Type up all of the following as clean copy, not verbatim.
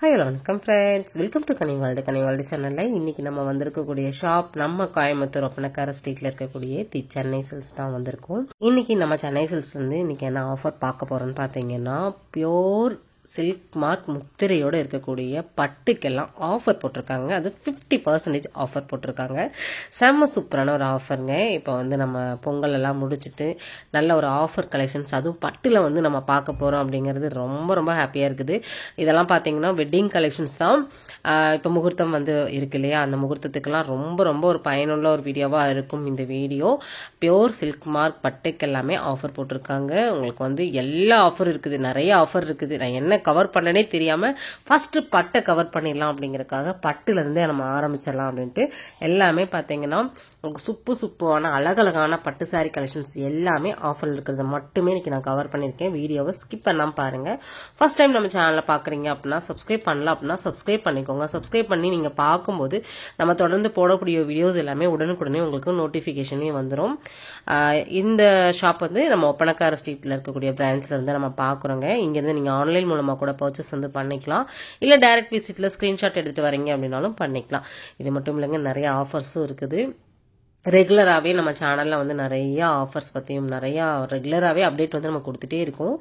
Hello வணக்கம் friends, welcome to கனிவால்டு சேனலில் இன்றைக்கி நம்ம வந்திருக்கக்கூடிய ஷாப் நம்ம கோயம்புத்தூர் ஒப்பனக்கார ஸ்ட்ரீட்டில் இருக்கக்கூடிய தி சென்னை சில்க்ஸ் தான் வந்திருக்கோம். இன்றைக்கி நம்ம சென்னை சில்க்ஸ்லேருந்து இன்றைக்கி என்ன ஆஃபர் பார்க்க போகிறோன்னு பார்த்தீங்கன்னா, பியோர் சில்க் மார்க் முத்திரையோடு இருக்கக்கூடிய பட்டுக்கெல்லாம் ஆஃபர் போட்டிருக்காங்க. அது 50% ஆஃபர் போட்டிருக்காங்க. செம்ம சூப்பரான ஒரு ஆஃபருங்க. இப்போ வந்து நம்ம பொங்கல் எல்லாம் முடிச்சுட்டு நல்ல ஒரு ஆஃபர் கலெக்ஷன்ஸ், அதுவும் பட்டில் வந்து நம்ம பார்க்க போகிறோம் அப்படிங்கிறது ரொம்ப ரொம்ப ஹாப்பியாக இருக்குது. இதெல்லாம் பார்த்தீங்கன்னா வெட்டிங் கலெக்ஷன்ஸ் தான். இப்போ முகூர்த்தம் வந்து இருக்கு இல்லையா, அந்த முகூர்த்தத்துக்கெல்லாம் ரொம்ப ரொம்ப ஒரு பயனுள்ள ஒரு வீடியோவாக இருக்கும் இந்த வீடியோ. பியோர் சில்க் மார்க் பட்டுக்கு எல்லாமே ஆஃபர் போட்டிருக்காங்க. உங்களுக்கு வந்து எல்லா ஆஃபர் இருக்குது, நிறைய ஆஃபர் இருக்குது. நான் என்ன கவர் பண்ணனே தெரியாமல் ஃபர்ஸ்ட் பட்டை கவர் பண்ணிடலாம் அப்படிங்கிறதுக்காக பட்டுலேருந்தே நம்ம ஆரம்பிச்சிடலாம் அப்படின்ட்டு எல்லாமே பார்த்தீங்கன்னா உங்களுக்கு சூப்பரான அழகழகான பட்டு சாரி கலெக்ஷன்ஸ் எல்லாமே ஆஃபர் இருக்கிறது மட்டுமே இன்னைக்கு நான் கவர் பண்ணியிருக்கேன். வீடியோவை ஸ்கிப் பண்ணாமல் பாருங்கள். ஃபர்ஸ்ட் டைம் நம்ம சேனலை பார்க்குறீங்க அப்படின்னா சப்ஸ்கிரைப் பண்ணல அப்படின்னா சப்ஸ்கிரைப் பண்ணிக்கோங்க. சப்ஸ்கிரைப் பண்ணி நீங்கள் பார்க்கும்போது நம்ம தொடர்ந்து போடக்கூடிய வீடியோஸ் எல்லாமே உடனுக்குடனே உங்களுக்கு நோட்டிஃபிகேஷனே வந்துடும். இந்த ஷாப் வந்து நம்ம ஒப்பனக்கார ஸ்ட்ரீட்டில் இருக்கக்கூடிய பிரான்ச்ல இருந்து நம்ம பார்க்குறோங்க. இங்கேருந்து நீங்கள் ஆன்லைன் மூலமாக கூட பர்ச்சேஸ் வந்து பண்ணிக்கலாம், இல்லை டைரக்ட் விசிட்டில் ஸ்க்ரீன்ஷாட் எடுத்துகிட்டு வரீங்க அப்படின்னாலும் பண்ணிக்கலாம். இது மட்டும் இல்லைங்க, நிறைய ஆஃபர்ஸும் இருக்குது. ரெகுலராகவே நம்ம சேனலில் வந்து நிறைய ஆஃபர்ஸ் பற்றியும் நிறையா ரெகுலராகவே அப்டேட் வந்து நம்ம கொடுத்துட்டே இருக்கோம்.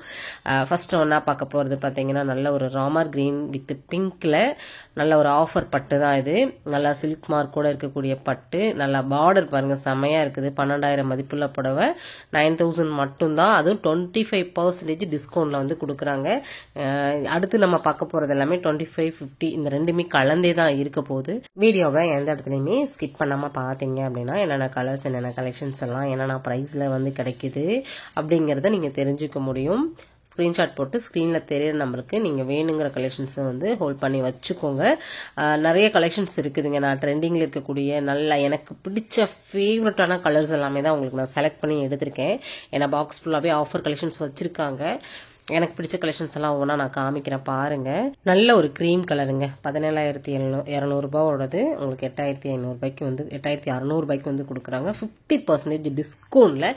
ஃபர்ஸ்ட் ஒன்றா பார்க்க போகிறது பார்த்தீங்கன்னா நல்ல ஒரு ராமர் கிரீன் வித் பிங்க்கில் நல்ல ஒரு ஆஃபர் பட்டு தான் இது. நல்லா சில்க் மார்க் கூட இருக்கக்கூடிய பட்டு, நல்லா பார்டர் பாருங்கள் செம்மையாக இருக்குது. 12,000 மதிப்புள்ள புடவை 9,000 மட்டும்தான், அதுவும் 25% டிஸ்கவுண்டில் வந்து கொடுக்குறாங்க. அடுத்து நம்ம பார்க்க போகிறது எல்லாமே 25, 50 இந்த ரெண்டுமே கலந்தே தான் இருக்க போகுது. வீடியோவை எந்த இடத்துலையுமே ஸ்கிப் பண்ணாமல் பார்த்தீங்க அப்படின்னா என்னென்ன கலர்ஸ், என்னென்ன கலெக்ஷன்ஸ் எல்லாம் என்னென்ன ப்ரைஸில் வந்து கிடைக்குது அப்படிங்கிறத நீங்கள் தெரிஞ்சுக்க முடியும். ஸ்க்ரீன்ஷாட் போட்டு ஸ்க்ரீனில் தெரியிற நம்பருக்கு நீங்கள் வேணுங்கிற கலெக்ஷன்ஸை வந்து ஹோல்ட் பண்ணி வச்சுக்கோங்க. நிறைய கலெக்ஷன்ஸ் இருக்குதுங்க. நான் ட்ரெண்டிங்கில் இருக்கக்கூடிய நல்ல எனக்கு பிடிச்ச ஃபேவரட்டான கலர்ஸ் எல்லாமே தான் உங்களுக்கு நான் செலக்ட் பண்ணி எடுத்திருக்கேன். ஏன்னா பாக்ஸ் ஃபுல்லாகவே ஆஃபர் கலெக்ஷன்ஸ் வச்சுருக்காங்க. எனக்கு பிடிச்ச கலெக்ஷன்ஸ் எல்லாம் ஒவ்வொன்றா நான் காமிக்கிறேன் பாருங்க. நல்ல ஒரு க்ரீம் கலருங்க, 17,200 ரூபாவோடது உங்களுக்கு 8,500 ரூபாய்க்கு வந்து 8,600 ரூபாய்க்கு வந்து கொடுக்குறாங்க. 50% டிஸ்கவுண்ட்ல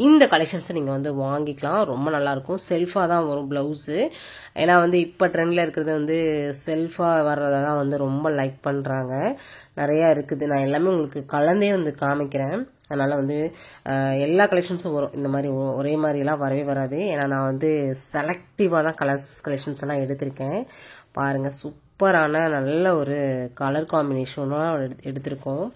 இந்த கலெக்ஷன்ஸை நீங்கள் வந்து வாங்கிக்கலாம். ரொம்ப நல்லா இருக்கும். செல்ஃபாக தான் வரும் பிளவுஸு. ஏன்னா வந்து இப்போ ட்ரெண்டில் இருக்கிறது வந்து செல்ஃபாக வர்றதை தான் வந்து ரொம்ப லைக் பண்ணுறாங்க. நிறையா இருக்குது. நான் எல்லாமே உங்களுக்கு கலந்தே வந்து காமிக்கிறேன். அதனால் வந்து எல்லா கலெக்ஷன்ஸும் வரும். இந்த மாதிரி ஒரே மாதிரிலாம் வரவே வராது. ஏன்னா நான் வந்து செலக்டிவான கலெக்ஷன்ஸ் எல்லாம் எடுத்திருக்கேன். பாருங்கள், சூப்பரான நல்ல ஒரு கலர் காம்பினேஷனாக எடுத்திருக்கோம்.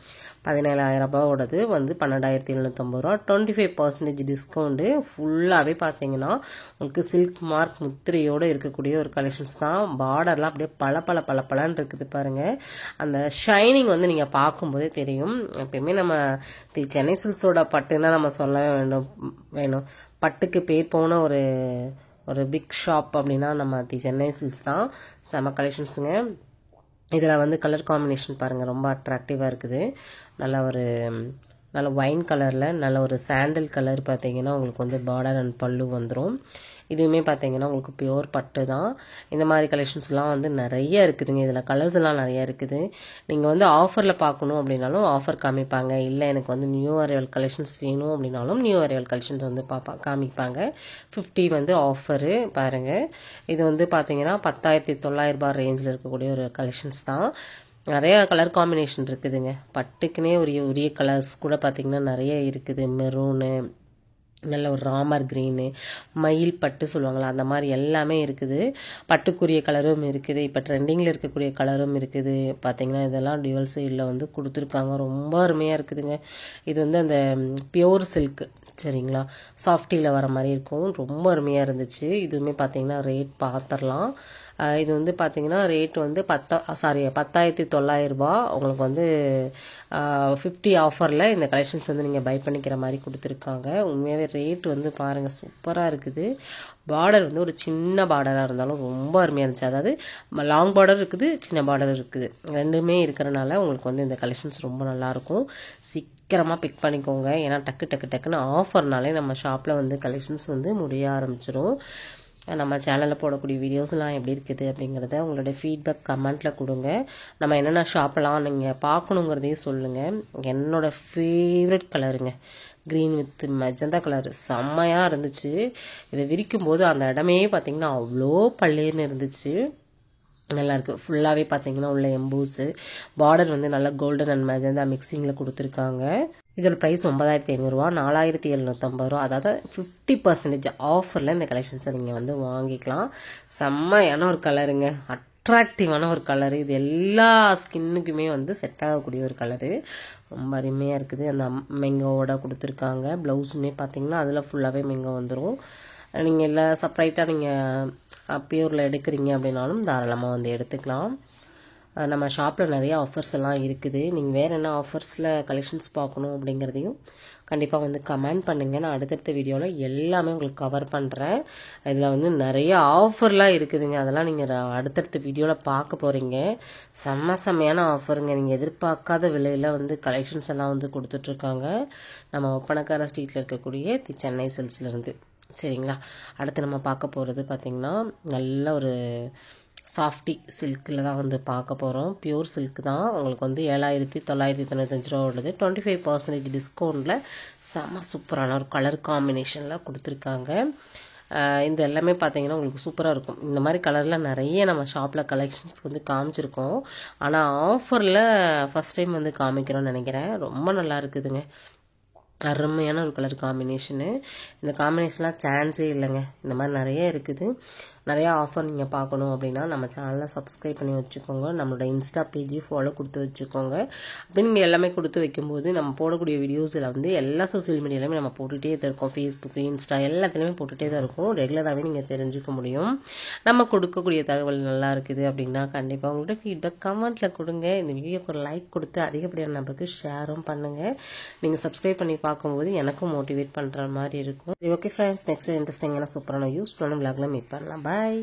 17,000 ரூபாவோடது வந்து 12,750 ரூபா. 25% டிஸ்கவுண்ட்டு. ஃபுல்லாகவே பார்த்தீங்கன்னா உங்களுக்கு சில்க் மார்க் முத்திரையோடு இருக்கக்கூடிய ஒரு கலெக்ஷன்ஸ் தான். பார்டர்லாம் அப்படியே பல இருக்குது பாருங்கள். அந்த ஷைனிங் வந்து நீங்கள் பார்க்கும்போதே தெரியும். எப்பயுமே நம்ம சென்னை சில்க்ஸோட பட்டுன்னா நம்ம சொல்ல வேணும். பட்டுக்கு பேர் போன ஒரு பிக் ஷாப் அப்படின்னா நம்ம சென்னை சில்க்ஸ் தான். செம கலெக்ஷன்ஸுங்க. இதில் வந்து கலர் காம்பினேஷன் பாருங்கள், ரொம்ப அட்ராக்டிவாக இருக்குது. நல்ல ஒயின் கலரில் நல்ல ஒரு சாண்டல் கலர் பார்த்தீங்கன்னா உங்களுக்கு வந்து பார்டர் அண்ட் பல்லு வந்துடும். இதுவுமே பார்த்தீங்கன்னா உங்களுக்கு பியோர் பட்டு தான். இந்த மாதிரி கலெக்ஷன்ஸ்லாம் வந்து நிறைய இருக்குதுங்க. இதில் கலர்ஸ் எல்லாம் நிறைய இருக்குது. நீங்கள் வந்து ஆஃபரில் பார்க்கணும் அப்படின்னாலும் ஆஃபர் காமிப்பாங்க. இல்லை எனக்கு வந்து நியூ அரைவல் கலெக்ஷன்ஸ் வேணும் அப்படின்னாலும் நியூ அரைவல் கலெக்ஷன்ஸ் வந்து காமிப்பாங்க. 50 வந்து ஆஃபரு பாருங்கள். இது வந்து பார்த்தீங்கன்னா 10,900 ரூபாய் ரேஞ்சில் இருக்கக்கூடிய ஒரு கலெக்ஷன்ஸ் தான். நிறைய கலர் காம்பினேஷன் இருக்குதுங்க. பட்டுக்குன்னே உரிய கலர்ஸ் கூட பார்த்தீங்கன்னா நிறைய இருக்குது. மெரூனு, நல்ல ஒரு ராமர் கிரீனு, மயில் பட்டு சொல்லுவாங்களா அந்த மாதிரி எல்லாமே இருக்குது. பட்டுக்குரிய கலரும் இருக்குது. இப்போ ட்ரெண்டிங்கில் இருக்கக்கூடிய கலரும் இருக்குது. பார்த்தீங்கன்னா இதெல்லாம் டியூவல் சைடில் வந்து கொடுத்துருக்காங்க. ரொம்ப அருமையாக இருக்குதுங்க. இது வந்து அந்த பியோர் சில்க் சரிங்களா, சாஃப்டியில் வர மாதிரி இருக்கும். ரொம்ப அருமையாக இருந்துச்சு. இதுவுமே பார்த்தீங்கன்னா ரேட் பார்த்துடலாம். இது வந்து பார்த்தீங்கன்னா ரேட் வந்து 10,900 ரூபா. உங்களுக்கு வந்து 50 ஆஃபரில் இந்த கலெக்ஷன்ஸ் வந்து நீங்கள் பை பண்ணிக்கிற மாதிரி கொடுத்துருக்காங்க. உண்மையாகவே ரேட் வந்து பாருங்கள் சூப்பராக இருக்குது. பார்டர் வந்து ஒரு சின்ன பார்டராக இருந்தாலும் ரொம்ப அருமையாக இருந்துச்சு. அதாவது லாங் பார்டர் இருக்குது, சின்ன பார்டர் இருக்குது, ரெண்டுமே இருக்கிறனால உங்களுக்கு வந்து இந்த கலெக்ஷன்ஸ் ரொம்ப நல்லாயிருக்கும். சீக்கிரமாக பிக் பண்ணிக்கோங்க. ஏன்னா டக்குன்னு ஆஃபர்னாலே நம்ம ஷாப்பில் வந்து கலெக்ஷன்ஸ் வந்து முடிய ஆரம்பிச்சிடும். நம்ம சேனலில் போடக்கூடிய வீடியோஸ்லாம் எப்படி இருக்குது அப்படிங்கிறத உங்களுடைய ஃபீட்பேக் கமெண்ட்டில் கொடுங்க. நம்ம என்னென்ன ஷாப்லாம் நீங்கள் பார்க்கணுங்கிறதையும் சொல்லுங்கள். என்னோடய ஃபேவரட் கலருங்க க்ரீன் வித் மெஜந்தா கலர் செம்மையாக இருந்துச்சு. இதை விரிக்கும் போது அந்த இடமே பார்த்திங்கன்னா அவ்வளோ பள்ளேர்னு இருந்துச்சு. நல்லாயிருக்கு. ஃபுல்லாகவே பார்த்தீங்கன்னா உள்ள எம்பூஸு, பார்டர் வந்து நல்லா கோல்டன் அண்ட் மெஜந்தா மிக்சிங்கில் கொடுத்துருக்காங்க. இதோட ப்ரைஸ் 9,500 ரூபா, 4,750 ரூபா. அதாவது 50% ஆஃபரில் இந்த கலெக்ஷன்ஸை நீங்கள் வந்து வாங்கிக்கலாம். செம்மையான ஒரு கலருங்க, அட்ராக்டிவான ஒரு கலரு. இது எல்லா ஸ்கின்னுக்குமே வந்து செட் ஆகக்கூடிய ஒரு கலரு. ரொம்ப அருமையாக இருக்குது. அந்த மெங்கோவோட கொடுத்துருக்காங்க. ப்ளவுஸுமே பார்த்தீங்கன்னா அதில் ஃபுல்லாகவே மெங்கோ வந்துடும். நீங்கள் இல்லை செப்பரேட்டாக நீங்கள் பியூரில் எடுக்கிறீங்க அப்படின்னாலும் தாராளமாக வந்து எடுத்துக்கலாம். நம்ம ஷாப்பில் நிறைய ஆஃபர்ஸ் எல்லாம் இருக்குது. நீங்கள் வேறு என்ன ஆஃபர்ஸில் கலெக்ஷன்ஸ் பார்க்கணும் அப்படிங்கிறதையும் கண்டிப்பாக வந்து கமெண்ட் பண்ணுங்கள். நான் அடுத்தடுத்த வீடியோவில் எல்லாமே உங்களுக்கு கவர் பண்ணுறேன். இதில் வந்து நிறைய ஆஃபர்லாம் இருக்குதுங்க. அதெல்லாம் நீங்கள் அடுத்தடுத்த வீடியோவில் பார்க்க போகிறீங்க. செம்மையான ஆஃபருங்க. நீங்கள் எதிர்பார்க்காத விலையில் வந்து கலெக்ஷன்ஸ் எல்லாம் வந்து கொடுத்துட்ருக்காங்க. நம்ம ஒப்பனக்கார ஸ்ட்ரீட்டில் இருக்கக்கூடிய சென்னை சில்க்ஸ்லேருந்து. சரிங்களா, அடுத்து நம்ம பார்க்க போகிறது பார்த்திங்கன்னா நல்ல ஒரு சாஃப்டி சில்கில் தான் வந்து பார்க்க போகிறோம். பியூர் சில்க் தான். உங்களுக்கு வந்து 7,995 ரூபா உள்ளது. 25% டிஸ்கவுண்ட்டில் செம்ம சூப்பரான ஒரு கலர் காம்பினேஷனில் கொடுத்துருக்காங்க. இந்த எல்லாமே பார்த்தீங்கன்னா உங்களுக்கு சூப்பராக இருக்கும். இந்த மாதிரி கலரில் நிறைய நம்ம ஷாப்பில் கலெக்ஷன்ஸ்க்கு வந்து காமிச்சிருக்கோம். ஆனால் ஆஃபரில் ஃபஸ்ட் டைம் வந்து காமிக்கிறோன்னு நினைக்கிறேன். ரொம்ப நல்லா இருக்குதுங்க. அருமையான ஒரு கலர் காம்பினேஷனு. இந்த காம்பினேஷன்லாம் சான்ஸே இல்லைங்க. இந்த மாதிரி நிறைய இருக்குது. நிறையா ஆஃபர் நீங்கள் பார்க்கணும் அப்படின்னா நம்ம சேனலில் சப்ஸ்கிரைப் பண்ணி வச்சுக்கோங்க. நம்மளோட இன்ஸ்டா பேஜி ஃபாலோ கொடுத்து வச்சுக்கோங்க. அப்படி நீங்கள் எல்லாமே கொடுத்து வைக்கும்போது நம்ம போடக்கூடிய வீடியோஸில் வந்து எல்லா சோசியல் மீடியாலையுமே நம்ம போட்டுகிட்டே தான் இருக்கோம். ஃபேஸ்புக், இன்ஸ்டா எல்லாத்துலேயுமே போட்டுகிட்டே தான் இருக்கும். ரெகுலராகவே நீங்கள் தெரிஞ்சுக்க முடியும். நம்ம கொடுக்கக்கூடிய தகவல் நல்லா இருக்குது அப்படின்னா கண்டிப்பாக உங்களோட ஃபீட்பேக் கமெண்ட்டில் கொடுங்க. இந்த வீடியோக்கு ஒரு லைக் கொடுத்து அதிகப்படியான நம்பருக்கு ஷேரும் பண்ணுங்கள். நீங்கள் சப்ஸ்கிரைப் பண்ணி பார்க்கும்போது எனக்கும் மோட்டிவேட் பண்ணுற மாதிரி இருக்கும். ஓகே ஃப்ரெண்ட்ஸ், நெக்ஸ்ட் இன்ட்ரெஸ்டிங்கான சூப்பரான யூஸ்ஃபுல்லான விளாக்ல மீட் பண்ணலாம். பாய்.